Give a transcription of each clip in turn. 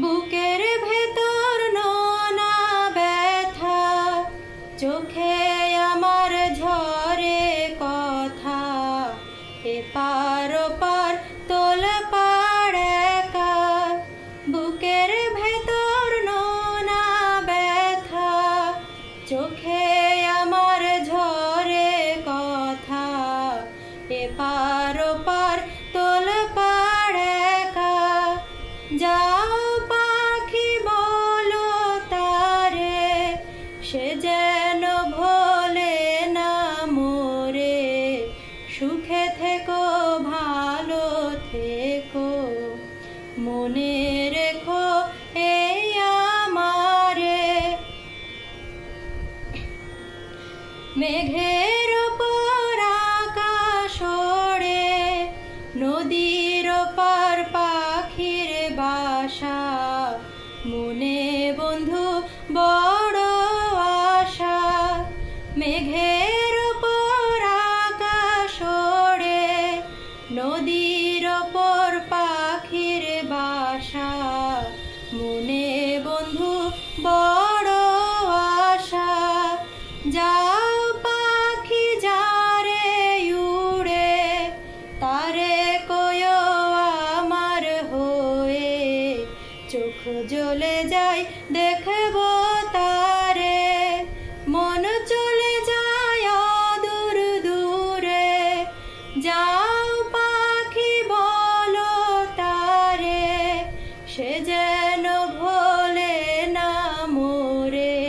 বুকের ভেতর নোনা ব্যথা, চোখে আমার ঝরে কথা, এপার ওপার তোলপাড় একা। বুকের ভেতর নোনা ব্যথা, চোখে আমার ঝরে কথা, এপার ওপার তোলপাড় একা। যাও পাখি বলো তারে, সে যেন ভোলে না মোরে। সুখে থেকো ভালো থেকো, মনে রেখো এই আমারে। মেঘের ওপর আকাশ ওড়ে, নদীর ওপার পাখির বাসা, মনে বন্ধু বড় আশা। মেঘের ওপর আকাশ ওড়ে, নদীর ওপর পাখির বাসা, মনে বন্ধু বড় আশা। যাও পাখি যারে উড়ে, তারে কয়ো আমার হয়ে। চোখ জ্বলে যায় দেখবো তারে, মন চলে যায় অদূর দূরে। যাও পাখি বলো তারে, সে যেন ভোলে না মোরে।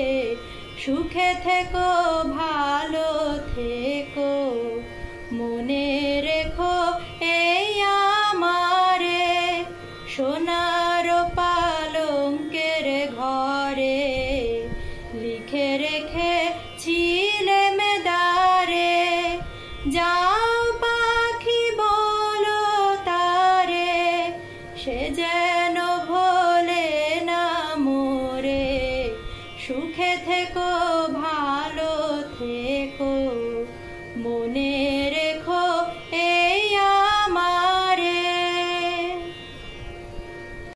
সুখে থেকো ভালো থেকো, মনে রেখো এই আমারে। সোনার পালঙ্কের ঘরে লিখে রেখেছিলে মেদারে। যাও পাখি বলো তারে, সে